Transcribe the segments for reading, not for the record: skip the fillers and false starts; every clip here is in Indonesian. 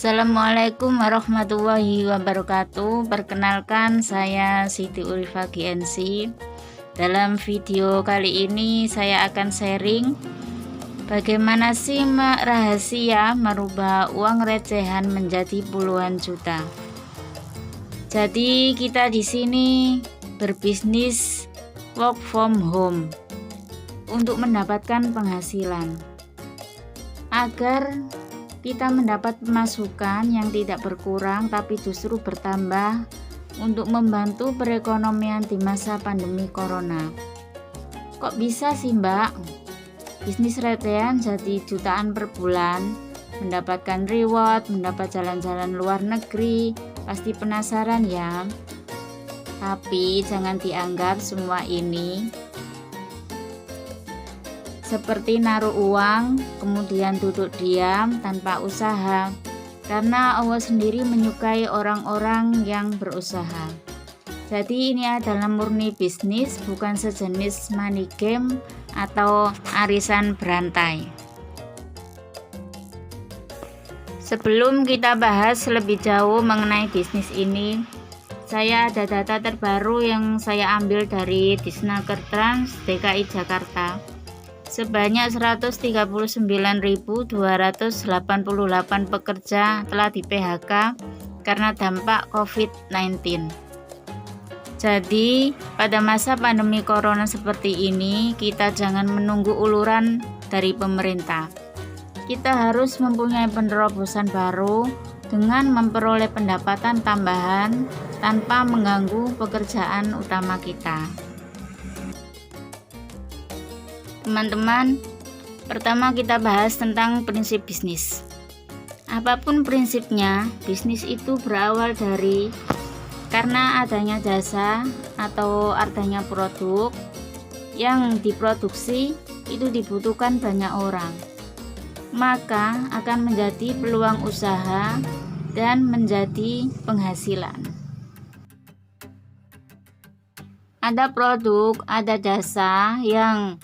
Assalamualaikum warahmatullahi wabarakatuh. Perkenalkan, saya Siti Urifa GNC. Dalam video kali ini saya akan sharing bagaimana sih rahasia merubah uang recehan menjadi puluhan juta. Jadi kita di sini berbisnis work from home untuk mendapatkan penghasilan agar kita mendapat pemasukan yang tidak berkurang tapi justru bertambah untuk membantu perekonomian di masa pandemi corona. Kok bisa sih Mbak? Bisnis recehan jadi jutaan per bulan, mendapatkan reward, mendapat jalan-jalan luar negeri, pasti penasaran ya? Tapi jangan dianggap semua ini seperti naruh uang kemudian duduk diam tanpa usaha, karena Allah sendiri menyukai orang-orang yang berusaha. Jadi ini adalah murni bisnis, bukan sejenis money game atau arisan berantai. Sebelum kita bahas lebih jauh mengenai bisnis ini, saya ada data terbaru yang saya ambil dari Disnakertrans DKI Jakarta. Sebanyak 139.288 pekerja telah di PHK karena dampak COVID-19. Jadi, pada masa pandemi corona seperti ini, kita jangan menunggu uluran dari pemerintah. Kita harus mempunyai penerobosan baru dengan memperoleh pendapatan tambahan tanpa mengganggu pekerjaan utama kita. Teman-teman, pertama kita bahas tentang prinsip bisnis. Apapun prinsipnya, bisnis itu berawal dari karena adanya jasa atau adanya produk yang diproduksi itu dibutuhkan banyak orang. Maka akan menjadi peluang usaha dan menjadi penghasilan. Ada produk, ada jasa yang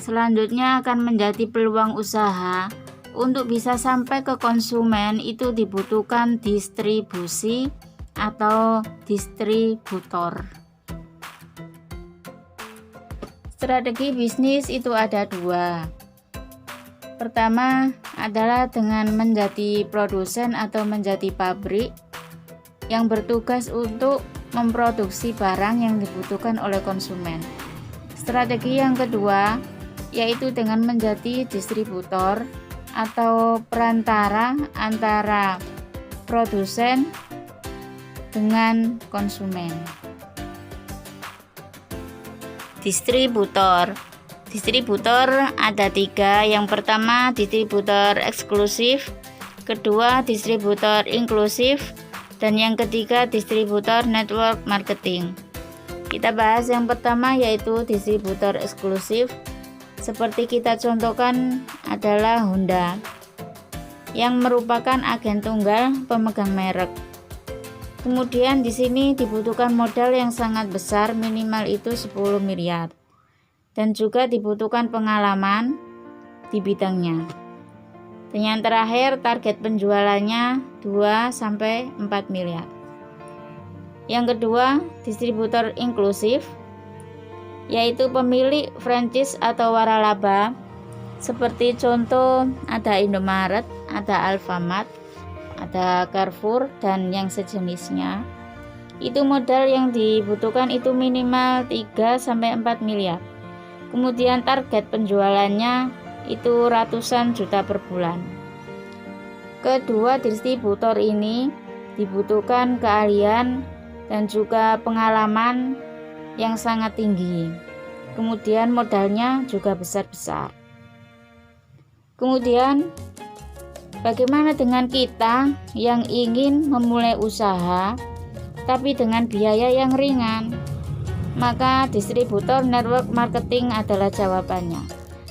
selanjutnya akan menjadi peluang usaha. Untuk bisa sampai ke konsumen itu dibutuhkan distribusi atau distributor. Strategi bisnis itu ada dua. Pertama adalah dengan menjadi produsen atau menjadi pabrik yang bertugas untuk memproduksi barang yang dibutuhkan oleh konsumen. Strategi yang kedua yaitu dengan menjadi distributor atau perantara antara produsen dengan konsumen. Distributor ada tiga. Yang pertama distributor eksklusif, kedua distributor inklusif, dan yang ketiga distributor network marketing. Kita bahas yang pertama yaitu distributor eksklusif. Seperti kita contohkan adalah Honda yang merupakan agen tunggal pemegang merek. Kemudian di sini dibutuhkan modal yang sangat besar, minimal itu 10 miliar. Dan juga dibutuhkan pengalaman di bidangnya. Dan yang terakhir target penjualannya 2-4 miliar. Yang kedua, distributor inklusif, yaitu pemilik franchise atau waralaba. Seperti contoh ada Indomaret, ada Alfamart, ada Carrefour dan yang sejenisnya. Itu modal yang dibutuhkan itu minimal 3-4 miliar. Kemudian target penjualannya itu ratusan juta per bulan. Kedua distributor ini dibutuhkan keahlian dan juga pengalaman yang sangat tinggi. Kemudian modalnya juga besar-besar. Kemudian bagaimana dengan kita yang ingin memulai usaha tapi dengan biaya yang ringan? Maka distributor network marketing adalah jawabannya.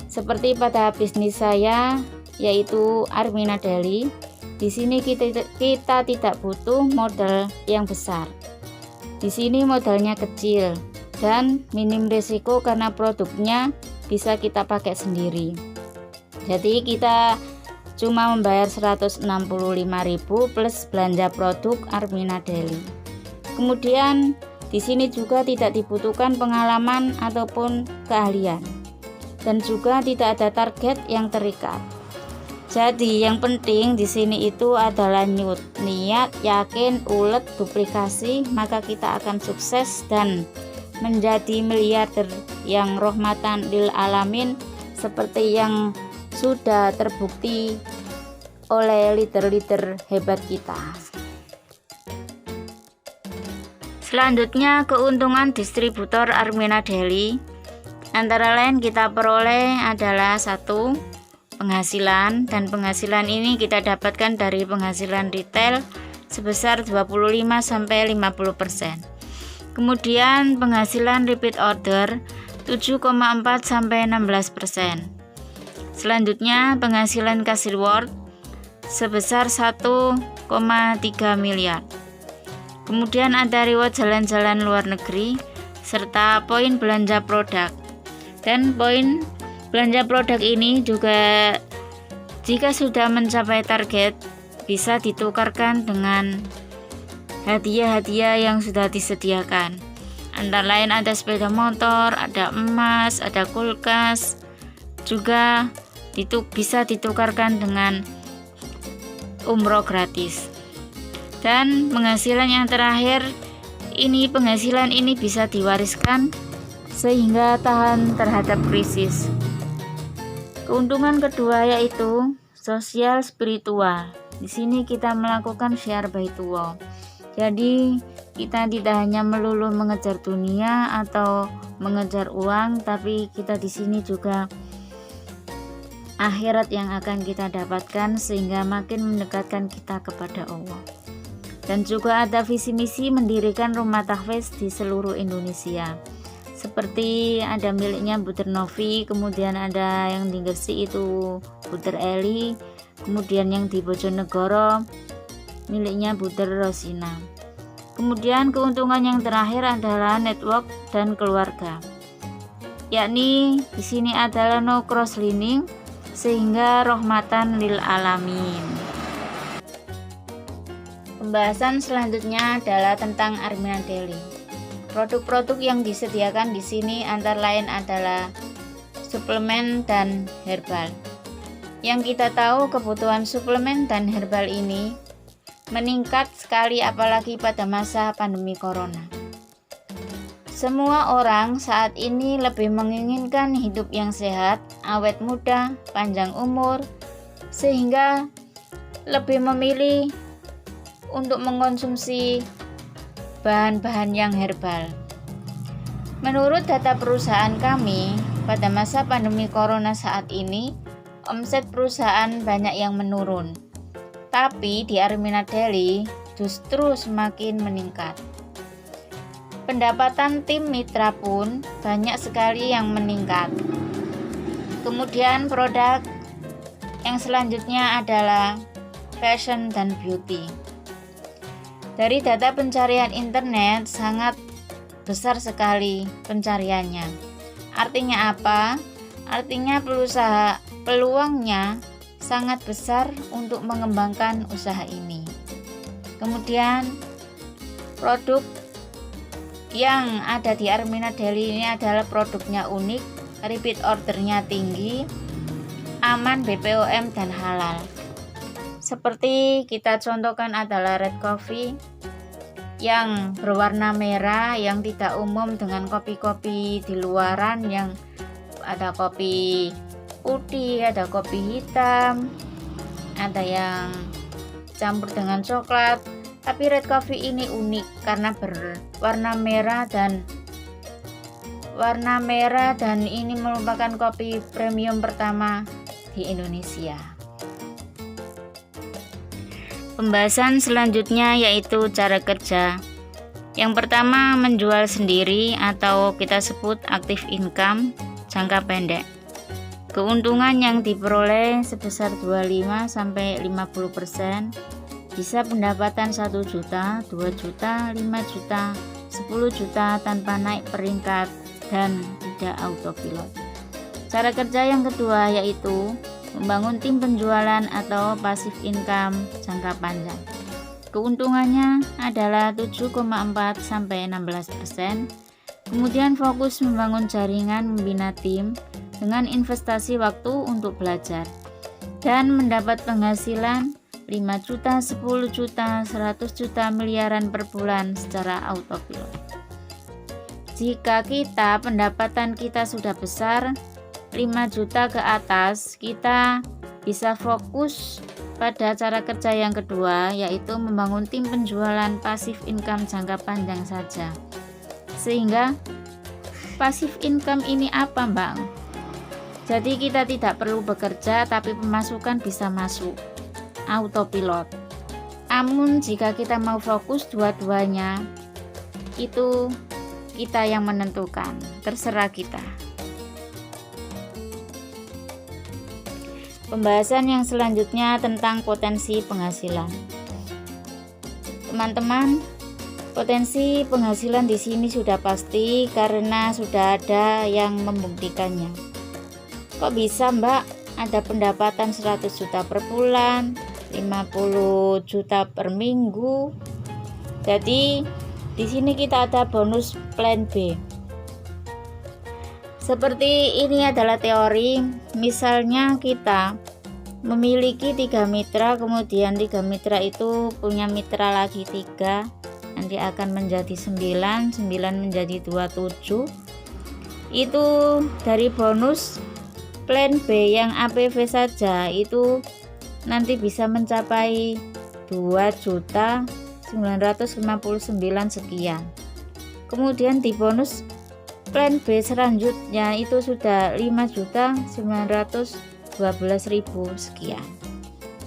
Seperti pada bisnis saya yaitu Armina Daily. Di sini kita tidak butuh modal yang besar. Di sini modalnya kecil dan minim risiko karena produknya bisa kita pakai sendiri. Jadi kita cuma membayar 165.000 plus belanja produk Armina Daily. Kemudian di sini juga tidak dibutuhkan pengalaman ataupun keahlian, dan juga tidak ada target yang terikat. Jadi yang penting di sini itu adalah niat, yakin, ulet, duplikasi, maka kita akan sukses dan menjadi miliarder yang rahmatan lil alamin, seperti yang sudah terbukti oleh leader-leader hebat kita. Selanjutnya, keuntungan distributor Armina Daily antara lain kita peroleh adalah 1. Penghasilan, dan penghasilan ini kita dapatkan dari penghasilan retail sebesar 25-50%. Kemudian penghasilan repeat order 7,4-16%. Selanjutnya penghasilan cash reward sebesar 1,3 miliar. Kemudian ada reward jalan-jalan luar negeri serta poin belanja produk. Dan poin belanja produk ini juga jika sudah mencapai target bisa ditukarkan dengan hadiah-hadiah yang sudah disediakan. Antara lain ada sepeda motor, ada emas, ada kulkas, juga bisa ditukarkan dengan umroh gratis. Dan penghasilan yang terakhir ini, penghasilan ini bisa diwariskan sehingga tahan terhadap krisis. Keuntungan kedua yaitu sosial spiritual. Di sini kita melakukan share by tuwo. Jadi kita tidak hanya melulu mengejar dunia atau mengejar uang, tapi kita di sini juga akhirat yang akan kita dapatkan sehingga makin mendekatkan kita kepada Allah. Dan juga ada visi misi mendirikan rumah tahfiz di seluruh Indonesia. Seperti ada miliknya Buder Novi, kemudian ada yang di Gresik itu Buder Eli, kemudian yang di Bojonegoro miliknya Buder Rosina. Kemudian keuntungan yang terakhir adalah network dan keluarga. Yakni di sini adalah no cross lining sehingga rahmatan lil alamin. Pembahasan selanjutnya adalah tentang Armina Daily. Produk-produk yang disediakan di sini antara lain adalah suplemen dan herbal. Yang kita tahu kebutuhan suplemen dan herbal ini meningkat sekali apalagi pada masa pandemi corona. Semua orang saat ini lebih menginginkan hidup yang sehat, awet muda, panjang umur, sehingga lebih memilih untuk mengkonsumsi bahan-bahan yang herbal. Menurut data perusahaan kami, pada masa pandemi corona saat ini, omset perusahaan banyak yang menurun. Tapi di Armina Daily justru semakin meningkat. Pendapatan tim mitra pun banyak sekali yang meningkat. Kemudian produk yang selanjutnya adalah fashion dan beauty. Dari data pencarian internet sangat besar sekali pencariannya. Artinya apa? Artinya peluangnya sangat besar untuk mengembangkan usaha ini. Kemudian produk yang ada di Armina Daily ini adalah produknya unik, repeat ordernya tinggi, aman BPOM dan halal. Seperti kita contohkan adalah red coffee yang berwarna merah, yang tidak umum dengan kopi-kopi di luaran yang ada kopi putih, ada kopi hitam, ada yang campur dengan coklat. Tapi red coffee ini unik karena berwarna merah dan ini merupakan kopi premium pertama di Indonesia. Pembahasan selanjutnya yaitu cara kerja. Yang pertama, menjual sendiri atau kita sebut active income jangka pendek. Keuntungan yang diperoleh sebesar 25-50%, bisa pendapatan 1 juta, 2 juta, 5 juta, 10 juta tanpa naik peringkat dan tidak autopilot. Cara kerja yang kedua yaitu membangun tim penjualan atau passive income jangka panjang. Keuntungannya adalah 7,4-16%. Kemudian fokus membangun jaringan, membina tim dengan investasi waktu untuk belajar dan mendapat penghasilan 5 juta, 10 juta, 100 juta, miliaran per bulan secara autopilot. Jika pendapatan kita sudah besar 5 juta ke atas, kita bisa fokus pada cara kerja yang kedua, yaitu membangun tim penjualan passive income jangka panjang saja. Sehingga passive income ini apa, Bang? Jadi kita tidak perlu bekerja, tapi pemasukan bisa masuk autopilot. Namun jika kita mau fokus dua-duanya, itu kita yang menentukan, terserah kita. Pembahasan yang selanjutnya tentang potensi penghasilan. Teman-teman, potensi penghasilan di sini sudah pasti karena sudah ada yang membuktikannya. Kok bisa, Mbak? Ada pendapatan 100 juta per bulan, 50 juta per minggu. Jadi di sini kita ada bonus plan B. Seperti ini adalah teori, misalnya kita memiliki 3 mitra, kemudian 3 mitra itu punya mitra lagi 3, nanti akan menjadi 9 menjadi 27. Itu dari bonus plan B yang APV saja itu nanti bisa mencapai 2.959.000 sekian. Kemudian di bonus plan B selanjutnya itu sudah 5.912.000 sekian.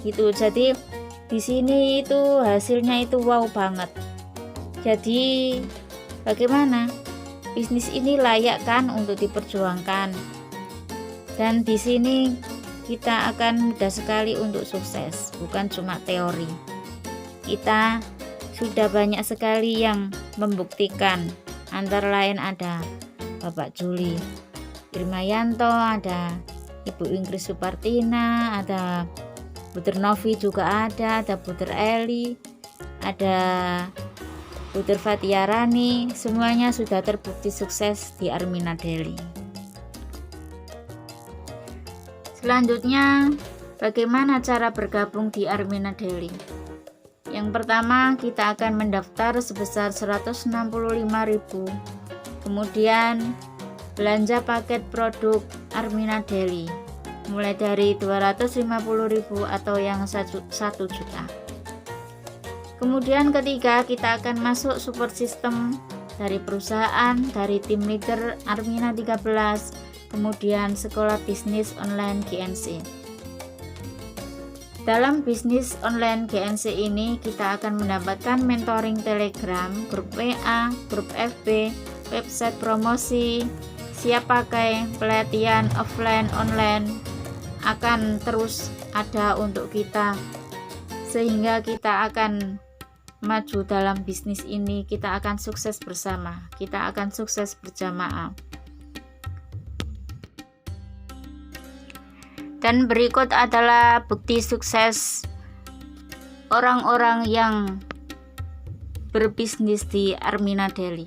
Gitu. Jadi di sini itu hasilnya itu wow banget. Jadi bagaimana? Bisnis ini layak kan untuk diperjuangkan. Dan di sini kita akan mudah sekali untuk sukses, bukan cuma teori. Kita sudah banyak sekali yang membuktikan, antara lain ada Bapak Juli Irmayanto, ada Ibu Ingrid Supartina, ada Buter Novi juga ada Buter Eli, ada Buter Fatia Rani, semuanya sudah terbukti sukses di Armina Daily. Selanjutnya, bagaimana cara bergabung di Armina Daily? Yang pertama, kita akan mendaftar sebesar 165.000. Kemudian belanja paket produk Armina Daily mulai dari 250.000 atau yang 1 juta. Kemudian ketiga, kita akan masuk support system dari perusahaan, dari tim leader Armina 13, kemudian sekolah bisnis online GNC. Dalam bisnis online GNC ini kita akan mendapatkan mentoring Telegram, grup WA, grup FB, website promosi, siap pakai, pelatihan offline online akan terus ada untuk kita, sehingga kita akan maju dalam bisnis ini, kita akan sukses bersama, kita akan sukses berjamaah. Dan berikut adalah bukti sukses orang-orang yang berbisnis di Armina Daily.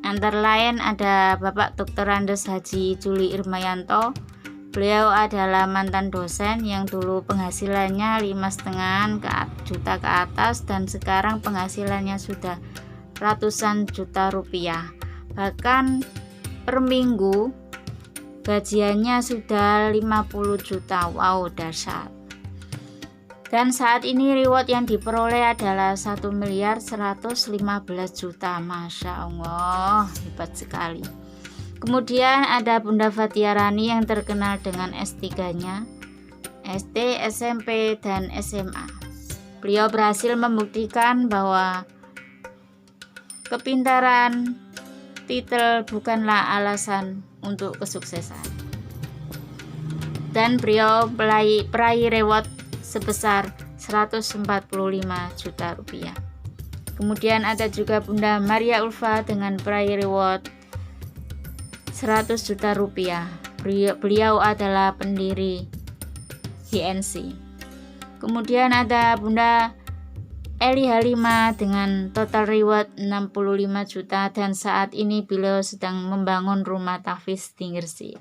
Antara lain ada Bapak Dr. Andes Haji Juli Irmayanto. Beliau adalah mantan dosen yang dulu penghasilannya 5,5 juta ke atas dan sekarang penghasilannya sudah ratusan juta rupiah. Bahkan per minggu gajiannya sudah 50 juta. Wow, dahsyat. Dan saat ini reward yang diperoleh adalah 1.115.000.000. Masya Allah, hebat sekali. Kemudian ada Bunda Fatia Rani yang terkenal dengan S3-nya, SD, SMP, dan SMA. Beliau berhasil membuktikan bahwa kepintaran titel bukanlah alasan untuk kesuksesan. Dan beliau peraih reward sebesar 145 juta rupiah. Kemudian ada juga Bunda Maria Ulfa dengan peraih reward 100 juta rupiah. Beliau adalah pendiri GNC. Kemudian ada Bunda Eli Halima dengan total reward 65 juta dan saat ini beliau sedang membangun rumah tahfiz di Gresik.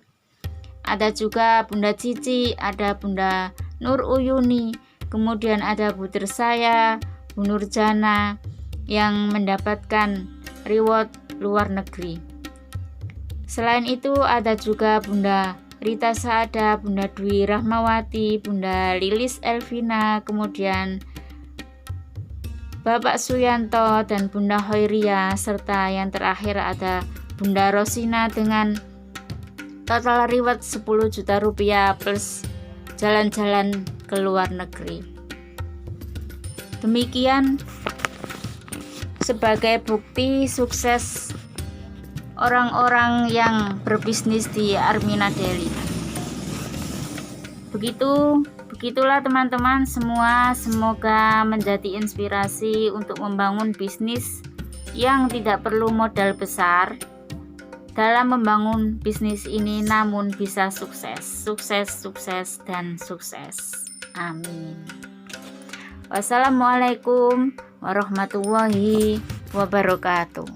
Ada juga Bunda Cici, ada Bunda Nur Uyuni, kemudian ada Putri saya, Bu Nurjana yang mendapatkan reward luar negeri. Selain itu ada juga Bunda Rita Saada, Bunda Dwi Rahmawati, Bunda Lilis Elvina, kemudian Bapak Suyanto dan Bunda Hoiria, serta yang terakhir ada Bunda Rosina dengan total reward 10 juta rupiah plus jalan-jalan ke luar negeri. Demikian sebagai bukti sukses orang-orang yang berbisnis di Armina Daily. Begitulah teman-teman semua, semoga menjadi inspirasi untuk membangun bisnis yang tidak perlu modal besar dalam membangun bisnis ini, namun bisa sukses, dan sukses. Amin. Wassalamualaikum warahmatullahi wabarakatuh.